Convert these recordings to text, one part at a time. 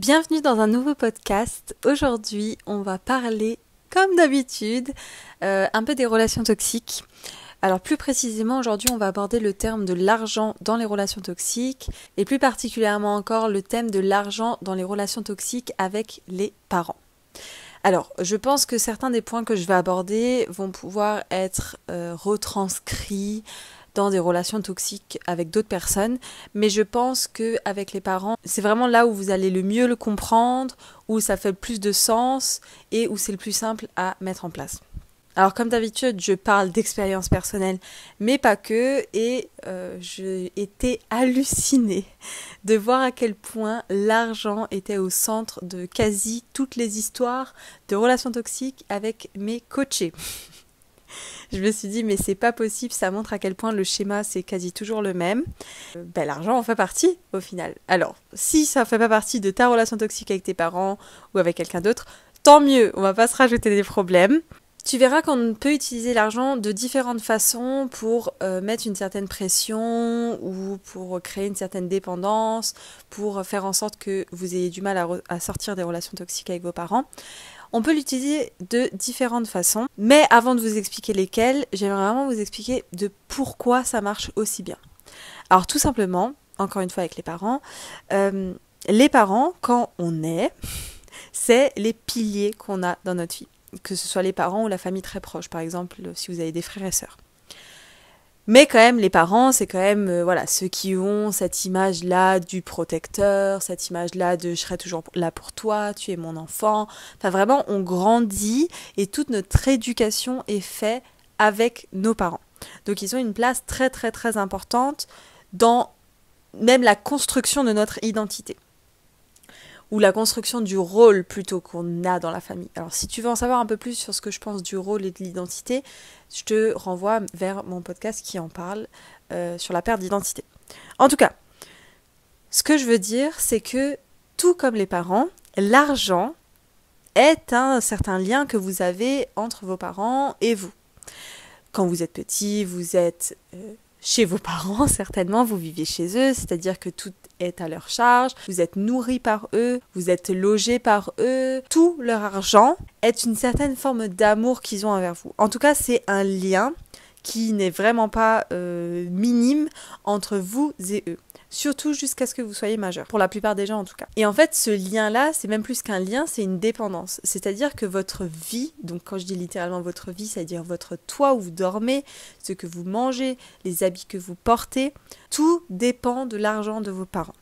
Bienvenue dans un nouveau podcast. Aujourd'hui, on va parler, comme d'habitude, un peu des relations toxiques. Alors plus précisément, aujourd'hui, on va aborder le terme de l'argent dans les relations toxiques et plus particulièrement encore le thème de l'argent dans les relations toxiques avec les parents. Alors, je pense que certains des points que je vais aborder vont pouvoir être retranscrits dans des relations toxiques avec d'autres personnes, mais je pense qu'avec les parents, c'est vraiment là où vous allez le mieux le comprendre, où ça fait le plus de sens et où c'est le plus simple à mettre en place. Alors comme d'habitude, je parle d'expérience personnelle, mais pas que, et j'ai été hallucinée de voir à quel point l'argent était au centre de quasi toutes les histoires de relations toxiques avec mes coachés. Je me suis dit, mais c'est pas possible, ça montre à quel point le schéma c'est quasi toujours le même. L'argent en fait partie au final. Alors, si ça fait pas partie de ta relation toxique avec tes parents ou avec quelqu'un d'autre, tant mieux, on va pas se rajouter des problèmes. Tu verras qu'on peut utiliser l'argent de différentes façons pour mettre une certaine pression ou pour créer une certaine dépendance, pour faire en sorte que vous ayez du mal à sortir des relations toxiques avec vos parents. On peut l'utiliser de différentes façons, mais avant de vous expliquer lesquelles, j'aimerais vraiment vous expliquer de pourquoi ça marche aussi bien. Alors tout simplement, encore une fois avec les parents, quand on est, c'est les piliers qu'on a dans notre vie. Que ce soit les parents ou la famille très proche, par exemple, si vous avez des frères et sœurs. Mais quand même, les parents, c'est quand même ceux qui ont cette image-là du protecteur, cette image-là de « je serai toujours là pour toi, tu es mon enfant ». Enfin vraiment, on grandit et toute notre éducation est faite avec nos parents. Donc ils ont une place très très très importante dans même la construction de notre identité. Ou la construction du rôle plutôt qu'on a dans la famille. Alors si tu veux en savoir un peu plus sur ce que je pense du rôle et de l'identité, je te renvoie vers mon podcast qui en parle sur la perte d'identité. En tout cas, ce que je veux dire, c'est que tout comme les parents, l'argent est un certain lien que vous avez entre vos parents et vous. Quand vous êtes petit, vous êtes chez vos parents, certainement, vous vivez chez eux, c'est-à-dire que tout est à leur charge, vous êtes nourri par eux, vous êtes logé par eux, tout leur argent est une certaine forme d'amour qu'ils ont envers vous. En tout cas, c'est un lien qui n'est vraiment pas minime entre vous et eux. Surtout jusqu'à ce que vous soyez majeur, pour la plupart des gens en tout cas. Et en fait, ce lien-là, c'est même plus qu'un lien, c'est une dépendance. C'est-à-dire que votre vie, donc quand je dis littéralement votre vie, c'est-à-dire votre toit où vous dormez, ce que vous mangez, les habits que vous portez, tout dépend de l'argent de vos parents.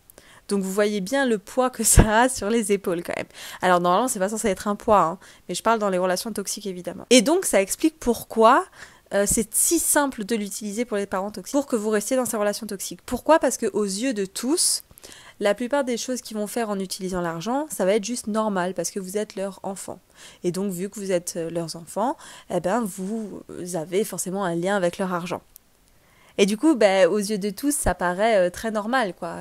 Donc vous voyez bien le poids que ça a sur les épaules quand même. Alors normalement, c'est pas censé être un poids, mais je parle dans les relations toxiques évidemment. Et donc ça explique pourquoi c'est si simple de l'utiliser pour les parents toxiques, pour que vous restiez dans ces relations toxiques. Pourquoi ? Parce qu'aux yeux de tous, la plupart des choses qu'ils vont faire en utilisant l'argent, ça va être juste normal, parce que vous êtes leur enfant. Et donc, vu que vous êtes leurs enfants, vous avez forcément un lien avec leur argent. Et du coup, aux yeux de tous, ça paraît très normal, quoi.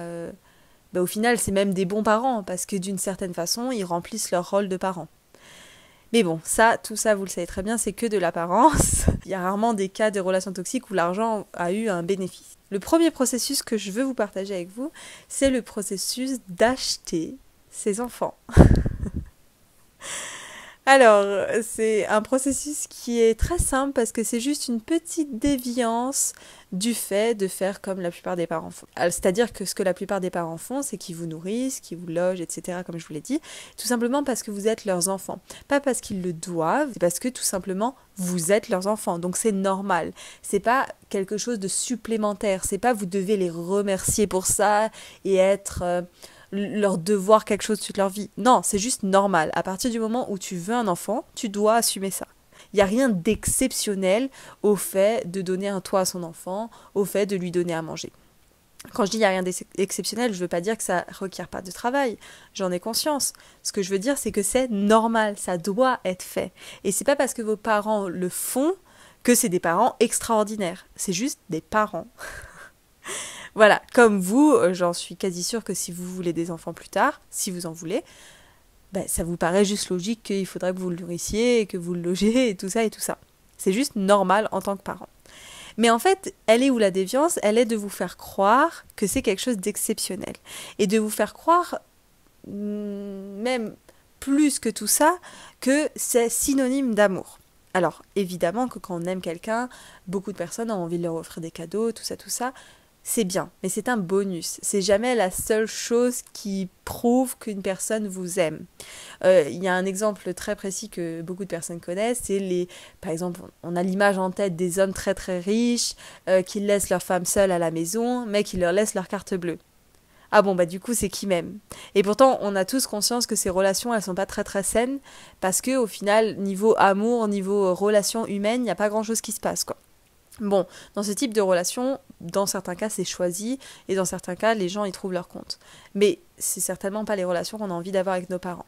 Au final, c'est même des bons parents, parce que d'une certaine façon, ils remplissent leur rôle de parents. Mais bon, tout ça, vous le savez très bien, c'est que de l'apparence. Il y a rarement des cas de relations toxiques où l'argent a eu un bénéfice. Le premier processus que je veux vous partager avec vous, c'est le processus d'acheter ses enfants. Alors, c'est un processus qui est très simple parce que c'est juste une petite déviance du fait de faire comme la plupart des parents font. C'est-à-dire que ce que la plupart des parents font, c'est qu'ils vous nourrissent, qu'ils vous logent, etc., comme je vous l'ai dit, tout simplement parce que vous êtes leurs enfants. Pas parce qu'ils le doivent, c'est parce que tout simplement, vous êtes leurs enfants. Donc c'est normal. C'est pas quelque chose de supplémentaire. C'est pas vous devez les remercier pour ça et être... leur devoir quelque chose toute leur vie. Non, c'est juste normal. À partir du moment où tu veux un enfant, tu dois assumer ça. Il n'y a rien d'exceptionnel au fait de donner un toit à son enfant, au fait de lui donner à manger. Quand je dis il n'y a rien d'exceptionnel, je ne veux pas dire que ça ne requiert pas de travail. J'en ai conscience. Ce que je veux dire, c'est que c'est normal. Ça doit être fait. Et c'est pas parce que vos parents le font que c'est des parents extraordinaires. C'est juste des parents. Voilà, comme vous, j'en suis quasi sûre que si vous voulez des enfants plus tard, si vous en voulez, ça vous paraît juste logique qu'il faudrait que vous le nourrissiez, que vous le logiez et tout ça et tout ça. C'est juste normal en tant que parent. Mais en fait, elle est où la déviance ? Elle est de vous faire croire que c'est quelque chose d'exceptionnel. Et de vous faire croire même plus que tout ça, que c'est synonyme d'amour. Alors, évidemment que quand on aime quelqu'un, beaucoup de personnes ont envie de leur offrir des cadeaux, tout ça, c'est bien, mais c'est un bonus. C'est jamais la seule chose qui prouve qu'une personne vous aime. Il y a un exemple très précis que beaucoup de personnes connaissent, c'est par exemple, on a l'image en tête des hommes très très riches qui laissent leur femme seule à la maison, mais qui leur laissent leur carte bleue. Ah bon, bah du coup, c'est qui m'aime. Et pourtant, on a tous conscience que ces relations, elles sont pas très très saines, parce que au final, niveau amour, niveau relation humaine, il n'y a pas grand-chose qui se passe, quoi. Bon, dans ce type de relation, dans certains cas, c'est choisi, et dans certains cas, les gens y trouvent leur compte. Mais c'est certainement pas les relations qu'on a envie d'avoir avec nos parents.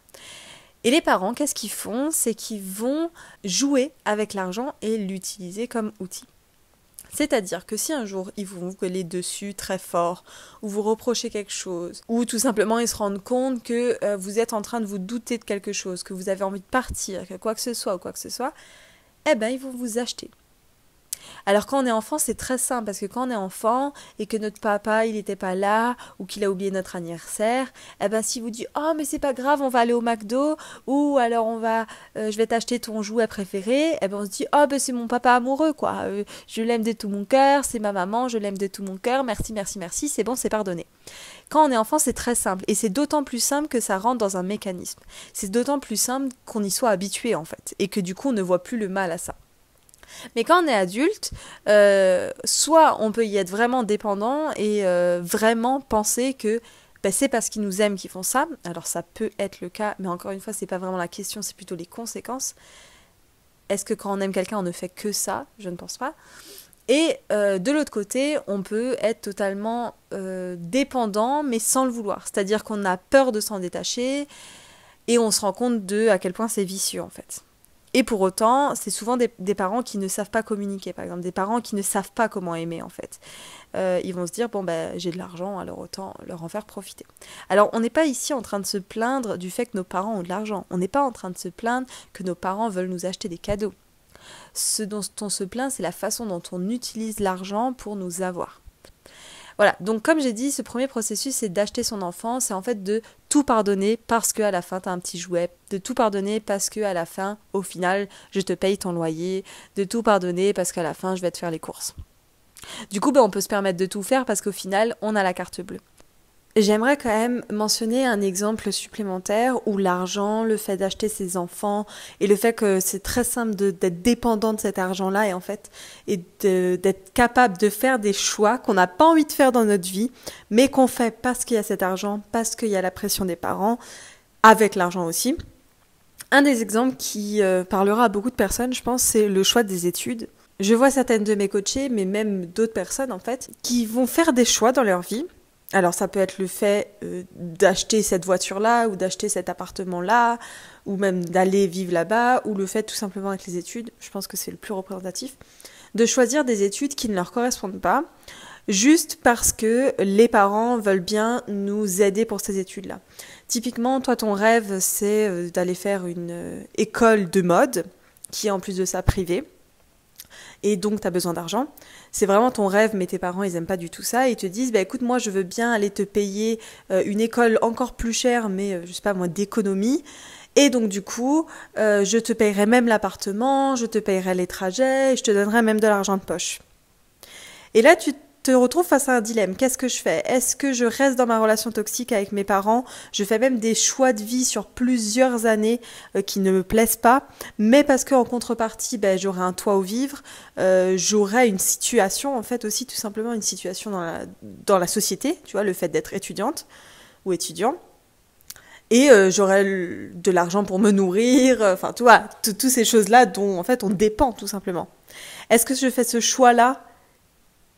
Et les parents, qu'est-ce qu'ils font? C'est qu'ils vont jouer avec l'argent et l'utiliser comme outil. C'est-à-dire que si un jour ils vont vous gueuler dessus très fort, ou vous reprocher quelque chose, ou tout simplement ils se rendent compte que vous êtes en train de vous douter de quelque chose, que vous avez envie de partir, que quoi que ce soit ou quoi que ce soit, eh ben ils vont vous acheter. Alors quand on est enfant, c'est très simple, parce que quand on est enfant et que notre papa, il n'était pas là, ou qu'il a oublié notre anniversaire, eh ben s'il vous dit « Oh, mais c'est pas grave, on va aller au McDo », ou alors je vais t'acheter ton jouet préféré, eh ben on se dit « Oh, ben c'est mon papa amoureux, quoi, je l'aime de tout mon cœur, c'est ma maman, je l'aime de tout mon cœur, merci, merci, merci, c'est bon, c'est pardonné ». Quand on est enfant, c'est très simple, et c'est d'autant plus simple que ça rentre dans un mécanisme. C'est d'autant plus simple qu'on y soit habitué, en fait, et que du coup, on ne voit plus le mal à ça. Mais quand on est adulte, soit on peut y être vraiment dépendant et vraiment penser que c'est parce qu'ils nous aiment qu'ils font ça. Alors ça peut être le cas, mais encore une fois, c'est pas vraiment la question, c'est plutôt les conséquences. Est-ce que quand on aime quelqu'un, on ne fait que ça? Je ne pense pas. Et de l'autre côté, on peut être totalement dépendant, mais sans le vouloir. C'est-à-dire qu'on a peur de s'en détacher et on se rend compte à quel point c'est vicieux en fait. Et pour autant, c'est souvent des parents qui ne savent pas communiquer, par exemple, des parents qui ne savent pas comment aimer, en fait. Ils vont se dire, bon, j'ai de l'argent, alors autant leur en faire profiter. Alors, on n'est pas ici en train de se plaindre du fait que nos parents ont de l'argent. On n'est pas en train de se plaindre que nos parents veulent nous acheter des cadeaux. Ce dont on se plaint, c'est la façon dont on utilise l'argent pour nous avoir. Voilà, donc comme j'ai dit, ce premier processus, c'est d'acheter son enfant, c'est en fait de tout pardonner parce qu'à la fin, tu as un petit jouet, de tout pardonner parce qu'à la fin, au final, je te paye ton loyer, de tout pardonner parce qu'à la fin, je vais te faire les courses. Du coup, on peut se permettre de tout faire parce qu'au final, on a la carte bleue. J'aimerais quand même mentionner un exemple supplémentaire où l'argent, le fait d'acheter ses enfants et le fait que c'est très simple d'être dépendant de cet argent-là et d'être capable de faire des choix qu'on n'a pas envie de faire dans notre vie, mais qu'on fait parce qu'il y a cet argent, parce qu'il y a la pression des parents, avec l'argent aussi. Un des exemples qui parlera à beaucoup de personnes, je pense, c'est le choix des études. Je vois certaines de mes coachées, mais même d'autres personnes en fait, qui vont faire des choix dans leur vie. Alors ça peut être le fait d'acheter cette voiture-là ou d'acheter cet appartement-là ou même d'aller vivre là-bas ou le fait tout simplement avec les études, je pense que c'est le plus représentatif, de choisir des études qui ne leur correspondent pas juste parce que les parents veulent bien nous aider pour ces études-là. Typiquement, toi ton rêve c'est d'aller faire une école de mode qui est en plus de ça privée. Et donc tu as besoin d'argent, c'est vraiment ton rêve, mais tes parents ils aiment pas du tout ça, et ils te disent écoute, moi je veux bien aller te payer une école encore plus chère, mais je sais pas moi, d'économie, et donc du coup je te payerai même l'appartement, je te payerai les trajets, et je te donnerai même de l'argent de poche. Et là tu te retrouves face à un dilemme. Qu'est-ce que je fais? Est-ce que je reste dans ma relation toxique avec mes parents? Je fais même des choix de vie sur plusieurs années qui ne me plaisent pas, mais parce qu'en contrepartie, j'aurai un toit où vivre, j'aurai une situation, en fait aussi tout simplement une situation dans la société, tu vois, le fait d'être étudiante ou étudiant. Et j'aurai de l'argent pour me nourrir, enfin tu vois, toutes ces choses-là dont en fait on dépend tout simplement. Est-ce que je fais ce choix-là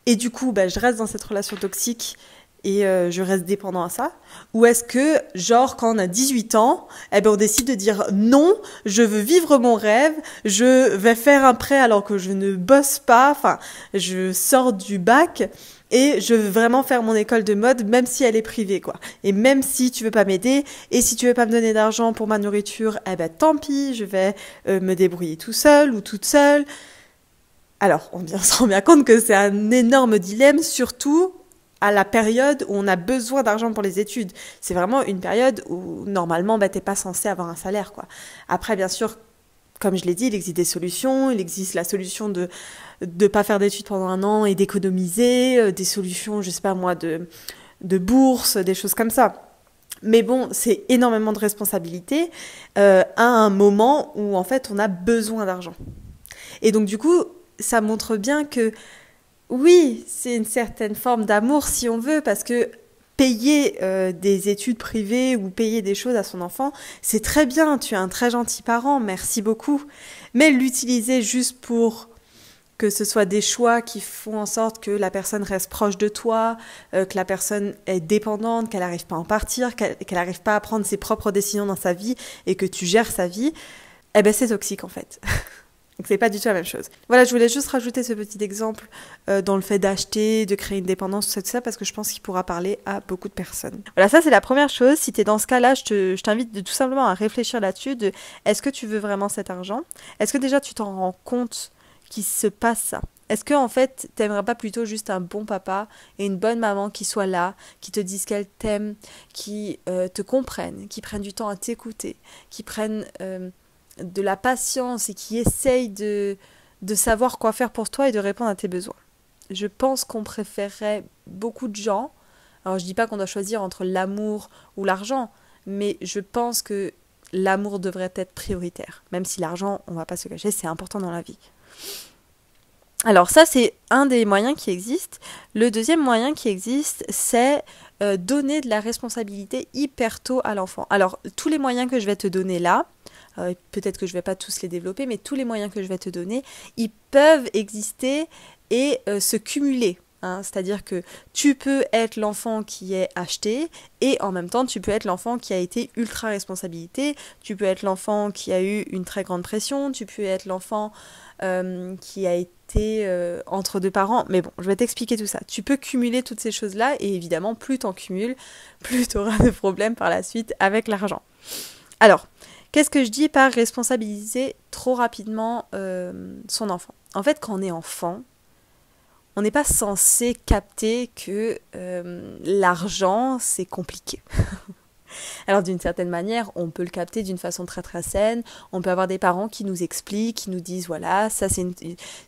et du coup, je reste dans cette relation toxique et je reste dépendant à ça? Ou est-ce que, genre, quand on a 18 ans, on décide de dire non, je veux vivre mon rêve, je vais faire un prêt alors que je ne bosse pas, enfin, je sors du bac et je veux vraiment faire mon école de mode, même si elle est privée, quoi. Et même si tu veux pas m'aider, et si tu veux pas me donner d'argent pour ma nourriture, tant pis, je vais me débrouiller tout seul ou toute seule. Alors, on se rend bien compte que c'est un énorme dilemme, surtout à la période où on a besoin d'argent pour les études. C'est vraiment une période où normalement t'es pas censé avoir un salaire, quoi. Après, bien sûr, comme je l'ai dit, il existe des solutions. Il existe la solution de pas faire d'études pendant 1 an et d'économiser, des solutions, je sais pas moi, de bourse, des choses comme ça. Mais bon, c'est énormément de responsabilités à un moment où en fait on a besoin d'argent. Et donc du coup, ça montre bien que oui, c'est une certaine forme d'amour si on veut, parce que payer des études privées ou payer des choses à son enfant, c'est très bien, tu es un très gentil parent, merci beaucoup. Mais l'utiliser juste pour que ce soit des choix qui font en sorte que la personne reste proche de toi, que la personne est dépendante, qu'elle n'arrive pas à en partir, qu'elle n'arrive pas à prendre ses propres décisions dans sa vie et que tu gères sa vie, eh ben c'est toxique en fait. Donc c'est pas du tout la même chose. Voilà, je voulais juste rajouter ce petit exemple dans le fait d'acheter, de créer une dépendance, tout ça, parce que je pense qu'il pourra parler à beaucoup de personnes. Voilà, ça c'est la première chose. Si tu es dans ce cas-là, je t'invite tout simplement à réfléchir là-dessus de est-ce que tu veux vraiment cet argent? Est-ce que déjà tu t'en rends compte qu'il se passe ça? Est-ce que en fait, t'aimerais pas plutôt juste un bon papa et une bonne maman qui soit là, qui te disent qu'elle t'aime, qui te comprennent, qui prennent du temps à t'écouter, qui prennent de la patience et qui essayent de savoir quoi faire pour toi et de répondre à tes besoins? Je pense qu'on préférerait beaucoup de gens. Alors je dis pas qu'on doit choisir entre l'amour ou l'argent, mais je pense que l'amour devrait être prioritaire. Même si l'argent, on va pas se cacher, c'est important dans la vie. Alors ça, c'est un des moyens qui existent. Le deuxième moyen qui existe, c'est donner de la responsabilité hyper tôt à l'enfant. Alors, tous les moyens que je vais te donner là, peut-être que je ne vais pas tous les développer, mais tous les moyens que je vais te donner, ils peuvent exister et se cumuler. C'est-à-dire que tu peux être l'enfant qui est acheté et en même temps tu peux être l'enfant qui a été ultra responsabilité, tu peux être l'enfant qui a eu une très grande pression, tu peux être l'enfant qui a été entre deux parents, mais bon, je vais t'expliquer tout ça. Tu peux cumuler toutes ces choses-là et évidemment, plus t'en cumules, plus tu auras de problèmes par la suite avec l'argent. Alors, qu'est-ce que je dis par responsabiliser trop rapidement son enfant? En fait, quand on est enfant, on n'est pas censé capter que l'argent, c'est compliqué. Alors d'une certaine manière, on peut le capter d'une façon très très saine, on peut avoir des parents qui nous expliquent, qui nous disent voilà, ça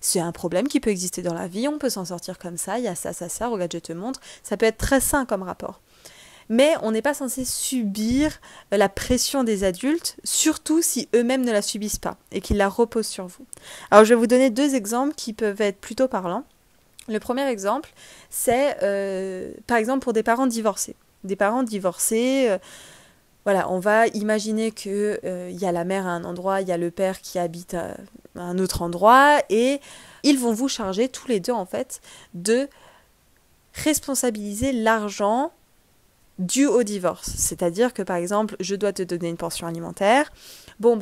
c'est un problème qui peut exister dans la vie, on peut s'en sortir comme ça, il y a ça, regarde je te montre, ça peut être très sain comme rapport. Mais on n'est pas censé subir la pression des adultes, surtout si eux-mêmes ne la subissent pas et qu'ils la reposent sur vous. Alors je vais vous donner 2 exemples qui peuvent être plutôt parlants. Le premier exemple, c'est par exemple pour des parents divorcés. Des parents divorcés, voilà, on va imaginer qu'il y a la mère à un endroit, il y a le père qui habite à un autre endroit, et ils vont vous charger tous les deux en fait de responsabiliser l'argent dû au divorce. C'est-à-dire que par exemple, je dois te donner une pension alimentaire. Bon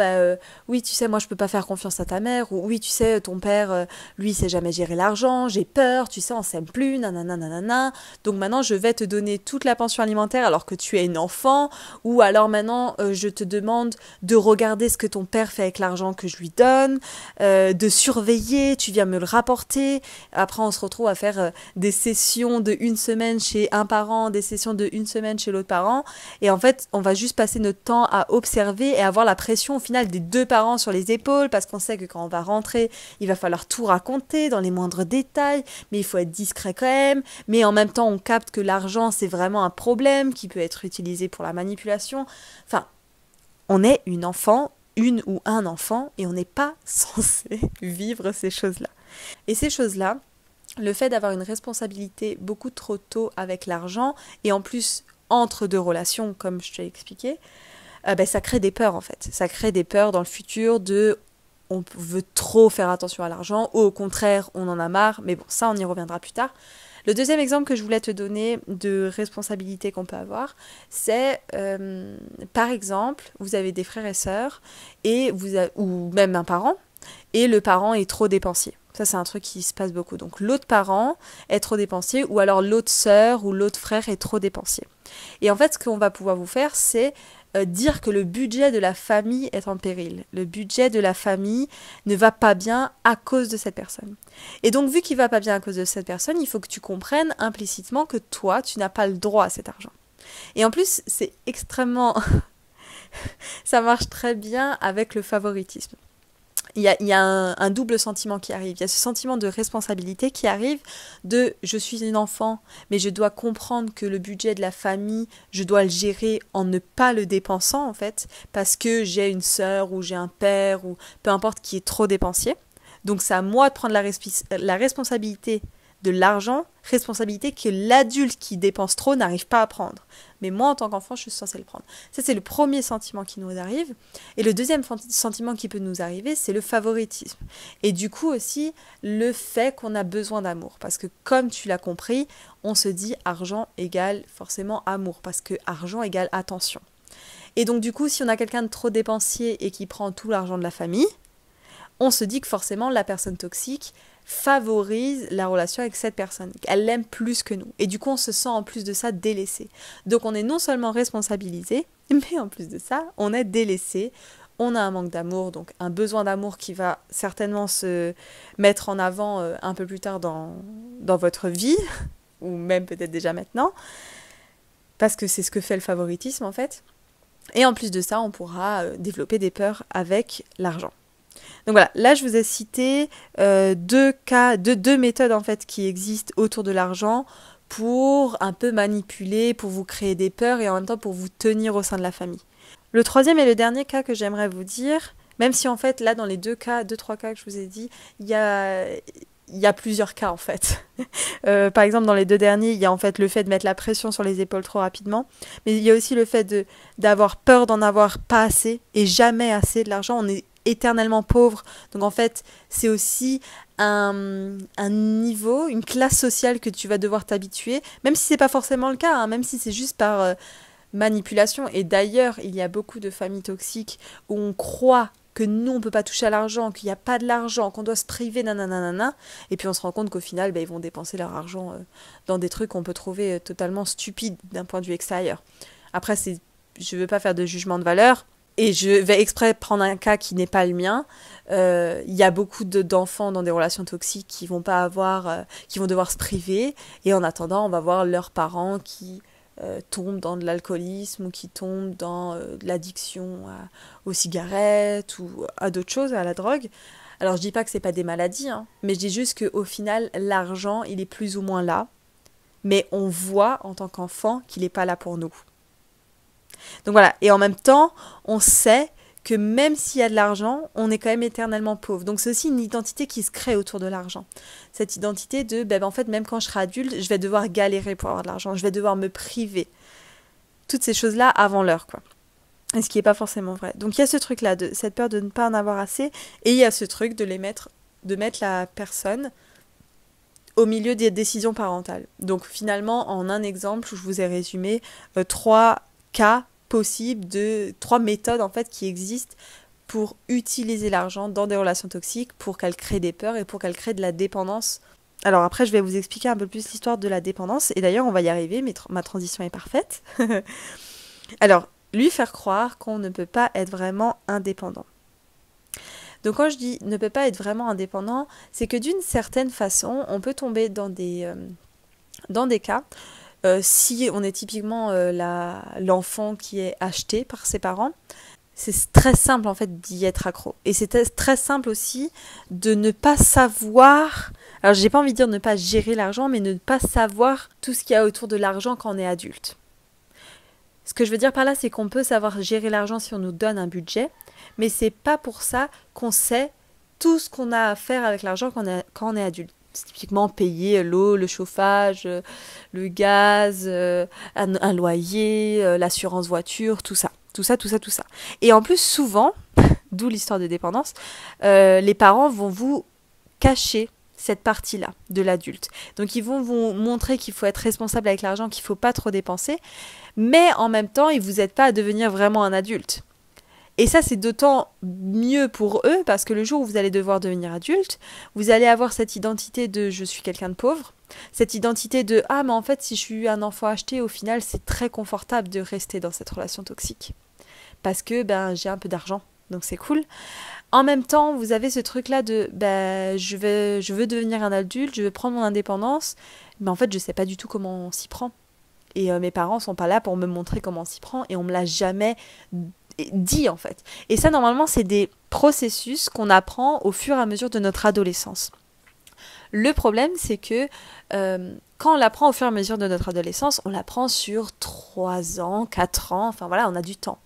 oui tu sais moi je peux pas faire confiance à ta mère, ou oui tu sais ton père lui il sait jamais gérer l'argent, j'ai peur, tu sais on s'aime plus, nanana nanana, donc maintenant je vais te donner toute la pension alimentaire alors que tu es une enfant, ou alors maintenant je te demande de regarder ce que ton père fait avec l'argent que je lui donne, de surveiller, tu viens me le rapporter. Après on se retrouve à faire des sessions de 1 semaine chez un parent, des sessions de 1 semaine chez l'autre parent, et en fait on va juste passer notre temps à observer et avoir la pression au final des 2 parents sur les épaules, parce qu'on sait que quand on va rentrer, il va falloir tout raconter dans les moindres détails, mais il faut être discret quand même, mais en même temps on capte que l'argent c'est vraiment un problème qui peut être utilisé pour la manipulation. Enfin, on est une ou un enfant, et on n'est pas censé vivre ces choses-là. Et ces choses-là, le fait d'avoir une responsabilité beaucoup trop tôt avec l'argent, et en plus entre 2 relations, comme je t'ai expliqué, ça crée des peurs en fait. Ça crée des peurs dans le futur de on veut trop faire attention à l'argent, ou au contraire on en a marre, mais bon ça on y reviendra plus tard. Le deuxième exemple que je voulais te donner de responsabilité qu'on peut avoir, c'est par exemple vous avez des frères et sœurs ou même un parent, et le parent est trop dépensier. Ça, c'est un truc qui se passe beaucoup. Donc, l'autre parent est trop dépensier, ou alors l'autre sœur ou l'autre frère est trop dépensier. Et en fait, ce qu'on va pouvoir vous faire, c'est dire que le budget de la famille est en péril. Le budget de la famille ne va pas bien à cause de cette personne. Et donc, vu qu'il ne va pas bien à cause de cette personne, il faut que tu comprennes implicitement que toi, tu n'as pas le droit à cet argent. Et en plus, c'est extrêmement... ça marche très bien avec le favoritisme. Il y a un double sentiment qui arrive. Il y a ce sentiment de responsabilité qui arrive de « je suis une enfant, mais je dois comprendre que le budget de la famille, je dois le gérer en ne pas le dépensant en fait, parce que j'ai une sœur ou j'ai un père ou peu importe qui est trop dépensier. Donc c'est à moi de prendre la responsabilité de l'argent, responsabilité que l'adulte qui dépense trop n'arrive pas à prendre. Mais moi, en tant qu'enfant, je suis censée le prendre. Ça, c'est le premier sentiment qui nous arrive. Et le deuxième sentiment qui peut nous arriver, c'est le favoritisme. Et du coup aussi, le fait qu'on a besoin d'amour. Parce que comme tu l'as compris, on se dit argent égale forcément amour. Parce que argent égale attention. Et donc du coup, si on a quelqu'un de trop dépensier et qui prend tout l'argent de la famille, on se dit que forcément, la personne toxique favorise la relation avec cette personne. Elle l'aime plus que nous. Et du coup, on se sent en plus de ça délaissé. Donc, on est non seulement responsabilisé, mais en plus de ça, on est délaissé. On a un manque d'amour, donc un besoin d'amour qui va certainement se mettre en avant un peu plus tard dans votre vie, ou même peut-être déjà maintenant, parce que c'est ce que fait le favoritisme en fait. Et en plus de ça, on pourra développer des peurs avec l'argent. Donc voilà, là je vous ai cité deux méthodes en fait qui existent autour de l'argent pour un peu manipuler, pour vous créer des peurs et en même temps pour vous tenir au sein de la famille. Le troisième et le dernier cas que j'aimerais vous dire, même si en fait là dans les deux, trois cas que je vous ai dit, il y a plusieurs cas en fait. Par exemple dans les deux derniers, il y a en fait le fait de mettre la pression sur les épaules trop rapidement, mais il y a aussi le fait d'avoir peur d'en avoir pas assez et jamais assez de l'argent. On est éternellement pauvre, donc en fait c'est aussi un niveau, une classe sociale que tu vas devoir t'habituer, même si c'est pas forcément le cas, hein, même si c'est juste par manipulation. Et d'ailleurs il y a beaucoup de familles toxiques où on croit que nous on peut pas toucher à l'argent, qu'il n'y a pas de l'argent, qu'on doit se priver, nanana, et puis on se rend compte qu'au final ils vont dépenser leur argent dans des trucs qu'on peut trouver totalement stupides d'un point de vue extérieur. Après je veux pas faire de jugement de valeur, et je vais exprès prendre un cas qui n'est pas le mien. Il y a beaucoup d'enfants dans des relations toxiques qui vont pas avoir, qui vont devoir se priver. Et en attendant, on va voir leurs parents qui tombent dans de l'alcoolisme ou qui tombent dans de l'addiction aux cigarettes ou à d'autres choses, à la drogue. Alors je dis pas que c'est pas des maladies, hein, mais je dis juste qu'au final, l'argent, il est plus ou moins là. Mais on voit en tant qu'enfant qu'il n'est pas là pour nous. Donc voilà, et en même temps, on sait que même s'il y a de l'argent, on est quand même éternellement pauvre. Donc c'est aussi une identité qui se crée autour de l'argent. Cette identité de, en fait, même quand je serai adulte, je vais devoir galérer pour avoir de l'argent, je vais devoir me priver. Toutes ces choses-là avant l'heure, quoi. Et ce qui n'est pas forcément vrai. Donc il y a ce truc-là, cette peur de ne pas en avoir assez, et il y a ce truc de mettre la personne au milieu des décisions parentales. Donc finalement, en un exemple, je vous ai résumé 3 cas possibles de 3 méthodes en fait qui existent pour utiliser l'argent dans des relations toxiques, pour qu'elle crée des peurs et pour qu'elle crée de la dépendance. Alors après, je vais vous expliquer un peu plus l'histoire de la dépendance, et d'ailleurs on va y arriver, mais ma transition est parfaite. Alors, lui faire croire qu'on ne peut pas être vraiment indépendant. Donc quand je dis ne peut pas être vraiment indépendant, c'est que d'une certaine façon, on peut tomber dans des cas, si on est typiquement l'enfant qui est acheté par ses parents, c'est très simple en fait d'y être accro. Et c'est très simple aussi de ne pas savoir, alors j'ai pas envie de dire ne pas gérer l'argent, mais ne pas savoir tout ce qu'il y a autour de l'argent quand on est adulte. Ce que je veux dire par là, c'est qu'on peut savoir gérer l'argent si on nous donne un budget, mais c'est pas pour ça qu'on sait tout ce qu'on a à faire avec l'argent quand on est adulte. C'est typiquement payer l'eau, le chauffage, le gaz, un loyer, l'assurance voiture, tout ça. Et en plus, souvent, d'où l'histoire de dépendance, les parents vont vous cacher cette partie-là de l'adulte. Donc ils vont vous montrer qu'il faut être responsable avec l'argent, qu'il ne faut pas trop dépenser, mais en même temps, ils ne vous aident pas à devenir vraiment un adulte. Et ça, c'est d'autant mieux pour eux, parce que le jour où vous allez devoir devenir adulte, vous allez avoir cette identité de « je suis quelqu'un de pauvre », cette identité de « ah, mais en fait, si je suis un enfant acheté, au final, c'est très confortable de rester dans cette relation toxique ». parce que j'ai un peu d'argent, donc c'est cool. En même temps, vous avez ce truc-là de je veux devenir un adulte, je veux prendre mon indépendance, mais en fait, je sais pas du tout comment on s'y prend. Et mes parents sont pas là pour me montrer comment on s'y prend, et on me l'a jamais dit en fait. Et ça, normalement, c'est des processus qu'on apprend au fur et à mesure de notre adolescence. Le problème, c'est que quand on l'apprend au fur et à mesure de notre adolescence, on l'apprend sur 3 ans, 4 ans, enfin voilà, on a du temps.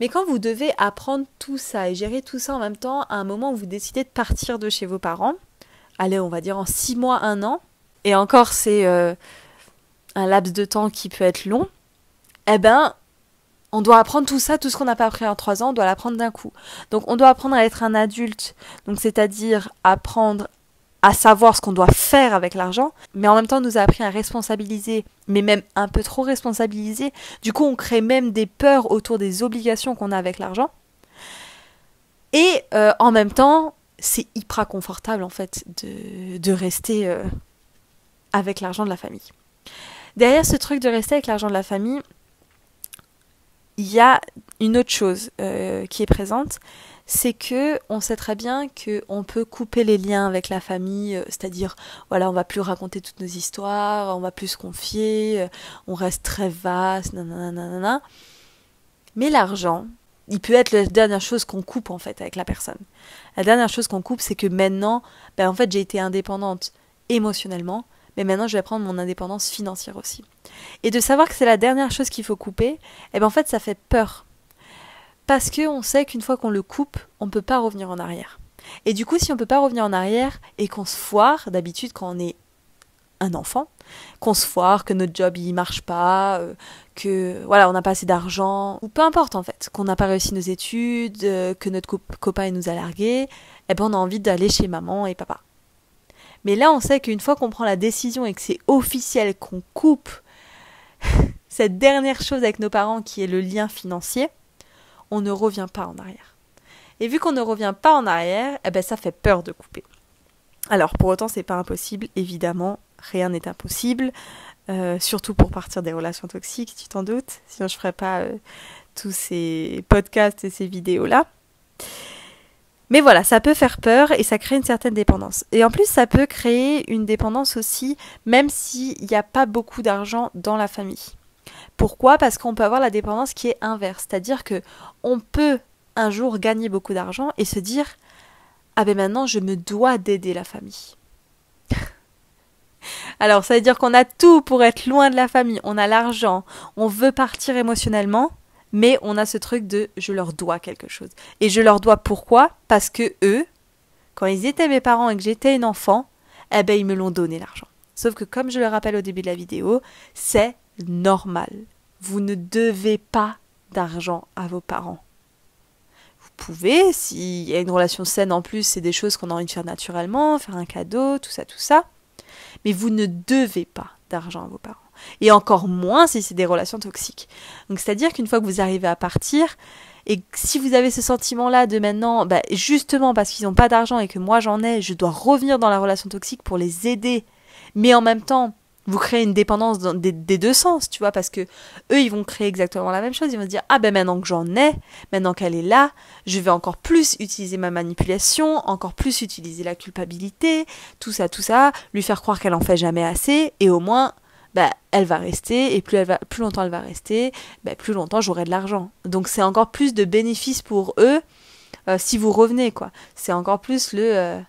Mais quand vous devez apprendre tout ça et gérer tout ça en même temps, à un moment où vous décidez de partir de chez vos parents, allez, on va dire en 6 mois, 1 an, et encore c'est un laps de temps qui peut être long, on doit apprendre tout ça, tout ce qu'on n'a pas appris en 3 ans, on doit l'apprendre d'un coup. Donc on doit apprendre à être un adulte, donc c'est-à-dire apprendre à savoir ce qu'on doit faire avec l'argent, mais en même temps on nous a appris à responsabiliser, mais même un peu trop responsabiliser. Du coup on crée même des peurs autour des obligations qu'on a avec l'argent. Et en même temps, c'est hyper confortable en fait de rester avec l'argent de la famille. Derrière ce truc de rester avec l'argent de la famille, il y a une autre chose qui est présente, c'est que on sait très bien qu'on peut couper les liens avec la famille, c'est-à-dire, voilà, on va plus raconter toutes nos histoires, on va plus se confier, on reste très vaste, nanana. Mais l'argent, il peut être la dernière chose qu'on coupe en fait avec la personne. La dernière chose qu'on coupe, c'est que maintenant, en fait, j'ai été indépendante émotionnellement, mais maintenant je vais prendre mon indépendance financière aussi. Et de savoir que c'est la dernière chose qu'il faut couper, en fait ça fait peur. Parce qu'on sait qu'une fois qu'on le coupe, on ne peut pas revenir en arrière. Et du coup, si on ne peut pas revenir en arrière et qu'on se foire, d'habitude quand on est un enfant, qu'on se foire, que notre job il marche pas, que voilà, on n'a pas assez d'argent, ou peu importe en fait, qu'on n'a pas réussi nos études, que notre copain il nous a largués, on a envie d'aller chez maman et papa. Mais là, on sait qu'une fois qu'on prend la décision et que c'est officiel, qu'on coupe cette dernière chose avec nos parents qui est le lien financier, on ne revient pas en arrière. Et vu qu'on ne revient pas en arrière, ça fait peur de couper. Alors pour autant, c'est pas impossible, évidemment, rien n'est impossible, surtout pour partir des relations toxiques, tu t'en doutes, sinon je ferais pas tous ces podcasts et ces vidéos-là. Mais voilà, ça peut faire peur et ça crée une certaine dépendance. Et en plus, ça peut créer une dépendance aussi, même s'il n'y a pas beaucoup d'argent dans la famille. Pourquoi ? Parce qu'on peut avoir la dépendance qui est inverse. C'est-à-dire que on peut un jour gagner beaucoup d'argent et se dire « Ah maintenant, je me dois d'aider la famille. » Alors, ça veut dire qu'on a tout pour être loin de la famille. On a l'argent, on veut partir émotionnellement, mais on a ce truc de « je leur dois quelque chose ». Et je leur dois pourquoi ? Parce que eux, quand ils étaient mes parents et que j'étais une enfant, ils me l'ont donné l'argent. Sauf que comme je le rappelle au début de la vidéo, c'est normal. Vous ne devez pas d'argent à vos parents. Vous pouvez, s'il y a une relation saine en plus, c'est des choses qu'on a envie de faire naturellement, faire un cadeau, tout ça. Mais vous ne devez pas d'argent à vos parents. Et encore moins si c'est des relations toxiques. Donc c'est-à-dire qu'une fois que vous arrivez à partir, et si vous avez ce sentiment-là de maintenant, justement parce qu'ils n'ont pas d'argent et que moi j'en ai, je dois revenir dans la relation toxique pour les aider, mais en même temps, vous créez une dépendance des deux sens, tu vois, parce que eux, ils vont créer exactement la même chose. Ils vont se dire, maintenant que j'en ai, maintenant qu'elle est là, je vais encore plus utiliser ma manipulation, encore plus utiliser la culpabilité, tout ça, lui faire croire qu'elle en fait jamais assez, et au moins, elle va rester, et plus longtemps elle va rester, plus longtemps j'aurai de l'argent. Donc c'est encore plus de bénéfices pour eux si vous revenez, quoi. C'est encore plus le...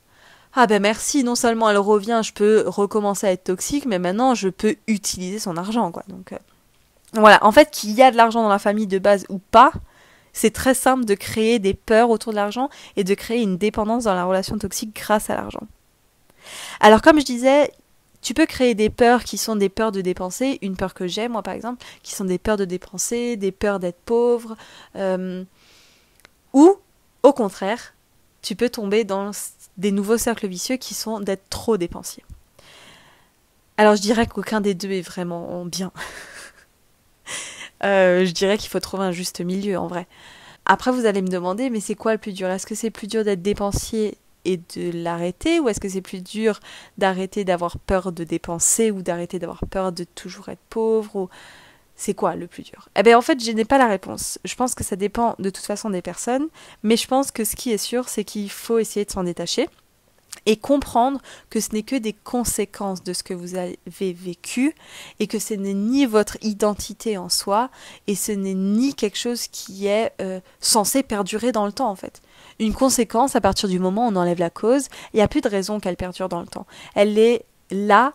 merci, non seulement elle revient, je peux recommencer à être toxique, mais maintenant je peux utiliser son argent, quoi. Donc voilà, en fait, qu'il y a de l'argent dans la famille de base ou pas, c'est très simple de créer des peurs autour de l'argent et de créer une dépendance dans la relation toxique grâce à l'argent. Alors comme je disais, tu peux créer des peurs qui sont des peurs de dépenser, une peur que j'ai, moi par exemple, qui sont des peurs de dépenser, des peurs d'être pauvre, ou au contraire, tu peux tomber dans des nouveaux cercles vicieux qui sont d'être trop dépensier. Alors je dirais qu'aucun des deux est vraiment bien. Je dirais qu'il faut trouver un juste milieu en vrai. Après vous allez me demander, mais c'est quoi le plus dur ? Est-ce que c'est plus dur d'être dépensier et de l'arrêter, ou est-ce que c'est plus dur d'arrêter d'avoir peur de dépenser ou d'arrêter d'avoir peur de toujours être pauvre ou... C'est quoi le plus dur? Eh bien, en fait, je n'ai pas la réponse. Je pense que ça dépend de toute façon des personnes, mais je pense que ce qui est sûr, c'est qu'il faut essayer de s'en détacher et comprendre que ce n'est que des conséquences de ce que vous avez vécu et que ce n'est ni votre identité en soi et ce n'est ni quelque chose qui est censé perdurer dans le temps, en fait. Une conséquence, à partir du moment où on enlève la cause, il n'y a plus de raison qu'elle perdure dans le temps. Elle est là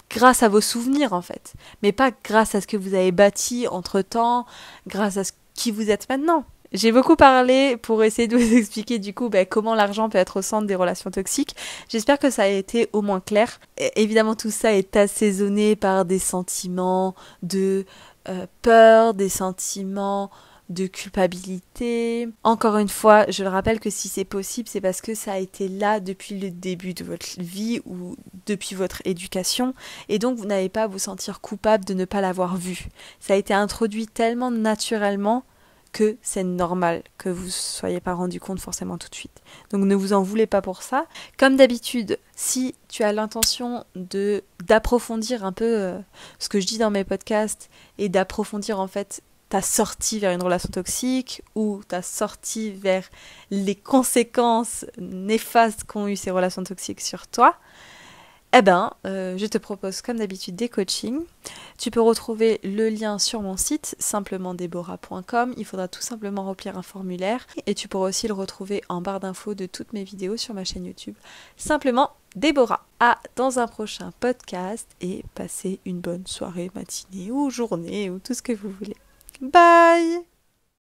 grâce à vos souvenirs, en fait, mais pas grâce à ce que vous avez bâti entre-temps, grâce à qui vous êtes maintenant. J'ai beaucoup parlé pour essayer de vous expliquer du coup comment l'argent peut être au centre des relations toxiques. J'espère que ça a été au moins clair. Évidemment, tout ça est assaisonné par des sentiments de peur, des sentiments de culpabilité. Encore une fois, je le rappelle que si c'est possible, c'est parce que ça a été là depuis le début de votre vie ou depuis votre éducation, et donc vous n'avez pas à vous sentir coupable de ne pas l'avoir vu. Ça a été introduit tellement naturellement que c'est normal que vous ne soyez pas rendu compte forcément tout de suite. Donc ne vous en voulez pas pour ça. Comme d'habitude, si tu as l'intention d'approfondir un peu ce que je dis dans mes podcasts et d'approfondir en fait ta sortie vers une relation toxique ou ta sortie vers les conséquences néfastes qu'ont eu ces relations toxiques sur toi, je te propose comme d'habitude des coachings. Tu peux retrouver le lien sur mon site, simplementdeborah.com. Il faudra tout simplement remplir un formulaire et tu pourras aussi le retrouver en barre d'infos de toutes mes vidéos sur ma chaîne YouTube. Simplement Déborah. Dans un prochain podcast et passez une bonne soirée, matinée ou journée ou tout ce que vous voulez. Bye!